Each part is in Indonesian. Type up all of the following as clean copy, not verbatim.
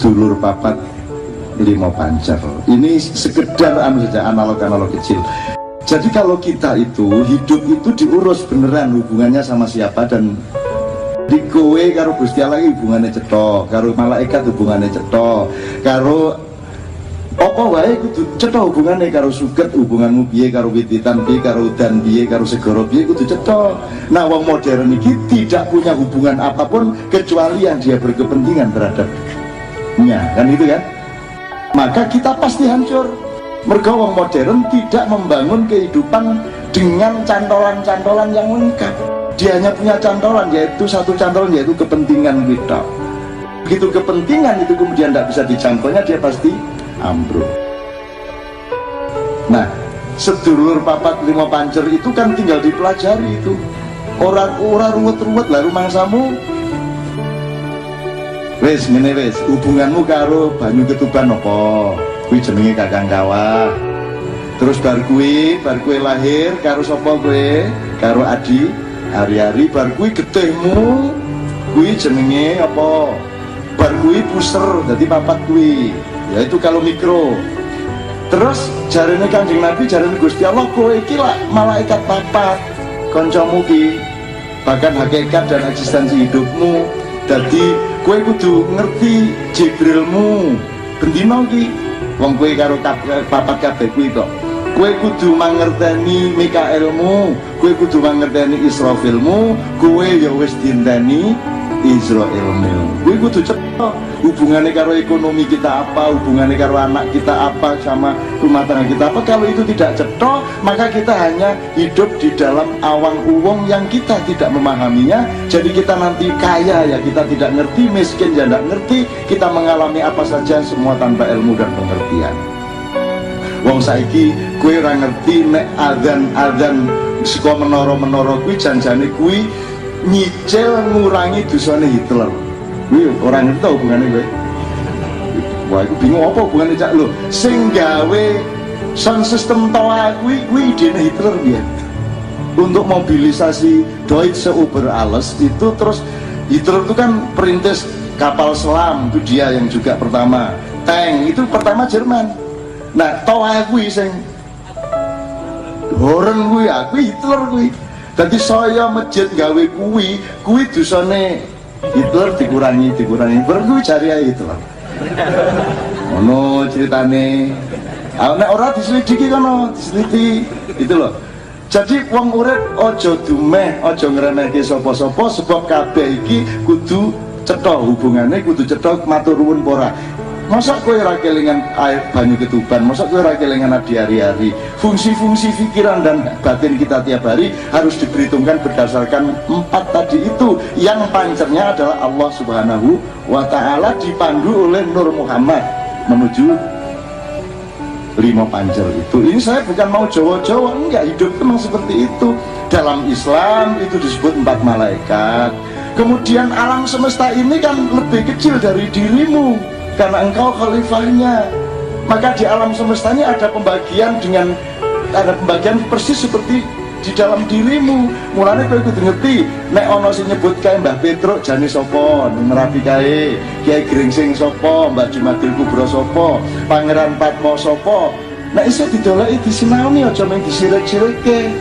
sedulur papat limo pancer. Ini sekedar saja analog-analog kecil. Jadi kalau kita itu hidup itu diurus beneran hubungannya sama siapa, dan di kowe karo Gusti Allah hubungannya cetok, karo malaikat hubungannya cetok, karo apa wae kudu cetok hubungannya, karo suket hubunganmu piye, karo wititan piye, karo udan piye, karo segara piye kudu cetok. Nah wong modern ini tidak punya hubungan apapun kecuali yang dia berkepentingan terhadapnya, kan itu kan? Maka kita pasti hancur. Mergo wong modern tidak membangun kehidupan dengan cantolan-cantolan yang lengkap. Dia hanya punya cantolan, yaitu satu cantolan, yaitu kepentingan kita. Begitu kepentingan itu kemudian tidak bisa dijangkaunya, dia pasti ambruk. Nah, sedulur papat lima pancer itu kan tinggal dipelajari itu. Orang ruwet-ruwet lah rumangsamu. Wes ngene wes, hubunganmu karo banyu ketuban apa? Kuwi jenenge kakang kawah. Terus bar kuwi lahir karo sapa kowe? Karo Adi hari-hari. Bar kuwi getihmu kuwi jenenge apa? Bar kuwi puser dadi papat kuwi. Yaitu kalau mikro. Terus jarene Kanjeng Nabi, jarene Gusti Allah, kowe iki lak malaikat papat. Kancamu ki bahkan hakikat dan eksistensi hidupmu. Dadi kowe kudu ngerti Jibrilmu bendina iki. Wong kowe karo papat kabeh kuwi kok. Kowe kudu mangerteni Mikaelmu, kowe kudu mangerteni Israfilmu, kowe ya wis dienteni Israilmu. Kowe kudu cetok hubungannya karo ekonomi kita apa, hubungannya karo anak kita apa, sama rumah tangga kita apa. Kalau itu tidak cetok, maka kita hanya hidup di dalam awang uwong yang kita tidak memahaminya. Jadi kita nanti kaya ya kita tidak ngerti, miskin ya tidak ngerti, kita mengalami apa saja semua tanpa ilmu dan pengertian. Wong saiki kue ora ngerti nek adzan saka menara-menara kuwi janjane kuwi nyicil ngurangi dosane Hitler. Kuwi ora ngerti ta hubungane kowe. Wah, aku bingung apa hubungane cak lho. Sing gawe sound system toa kuwi idene Hitler piye? Untuk mobilisasi Deutsche Über Alles itu, terus Hitler itu kan perintis kapal selam, itu dia yang juga pertama. Tank itu pertama Jerman. Nah, toa kuwi sing horeng kuwi kuwi Hitler kuwi. Dadi saya masjid gawe kuwi dosane Hitler dikurangi berkuwi jari Hitler. Ono ceritane. Nek ora diselidiki kono, diselidiki itu loh. Jadi wong urip aja dumeh, aja ngremehke sapa-sapa, sebab kabeh iki kudu cetha hubungane, kudu cetha matur nuwun ora. Masa kowe ora kelingan air banyu ketuban, masa kowe ora kelingan adi hari-hari. Fungsi-fungsi pikiran dan batin kita tiap hari harus diperhitungkan berdasarkan 4 tadi itu, yang pancernya adalah Allah Subhanahu wa Ta'ala, dipandu oleh Nur Muhammad menuju 5 pancer itu. Ini saya bukan mau Jawa-Jawa, enggak, hidup memang seperti itu. Dalam Islam itu disebut 4 malaikat. Kemudian alam semesta ini kan lebih kecil dari dirimu karena engkau khalifahnya. Maka di alam semesta ini ada pembagian persis seperti di dalam dirimu. Mulane kowe kudu ngerti nek ana sing nyebut kae Mbah Petruk jane sapa, Merapi kae, Kiai Gringsing sapa, Mbah Jumadil Kubro sapa, Pangeran Patmo sapa. Nek iso didoleki disinaoni, aja mung disirik-sirikke.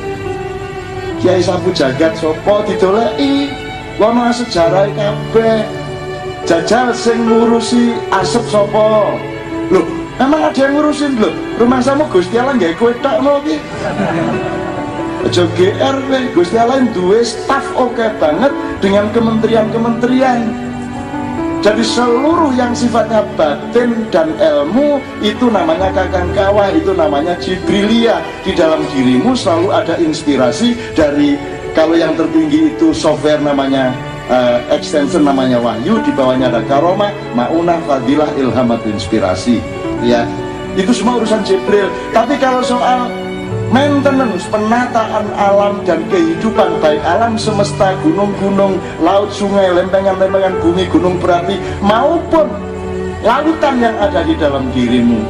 Kiai Sapu Jagat sapa didoleki, ana sejarah kabeh. Jajal sing ngurusi asep sapa? Loh, emang ada yang ngurusin lho. Rumangsamu Gusti Allah nggawe kowe tok lho iki. Aja GR kowe, Gusti Allah duwe staf oke banget dengan kementerian-kementerian. Jadi seluruh yang sifatnya batin dan ilmu itu namanya kakang kawah, itu namanya Jibrilia. Di dalam dirimu selalu ada inspirasi dari, kalau yang tertinggi itu software namanya extension namanya wahyu, di bawahnya ada karomah, maunah, fadilah, ilham atau inspirasi, ya itu semua urusan Jibril. Tapi kalau soal maintenance, penataan alam dan kehidupan, baik alam semesta, gunung-gunung, laut, sungai, lempengan-lempengan bumi, gunung berapi, maupun lautan yang ada di dalam dirimu,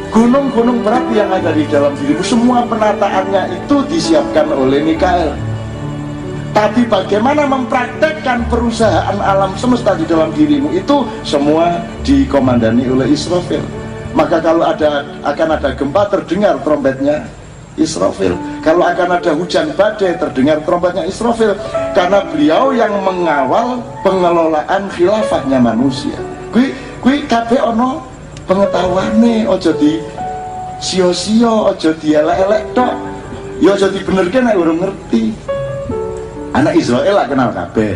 gunung-gunung berapi yang ada di dalam dirimu, semua penataannya itu disiapkan oleh Mikael. Tapi bagaimana mempraktekkan perusahaan alam semesta di dalam dirimu itu semua dikomandani oleh Israfil. Maka kalau akan ada gempa, terdengar trompetnya Israfil. Kalau akan ada hujan badai, terdengar trompetnya Israfil. Karena beliau yang mengawal pengelolaan khilafahnya manusia. Kui kabeh ono pengetahuane, ojo di sio-sio, ojo di elek-elek tok. Ya ojo dibenerke nek urung ngerti. Anak Israel lah kenal kabeh.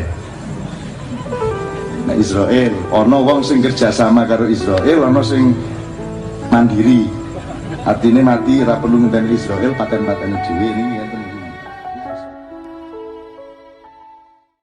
Nek Israel ono wong sing kerjasama karo Israel, ono sing mandiri. Artinya mati ra perlu ngenteni Israel paten-patene dhewe ini ya.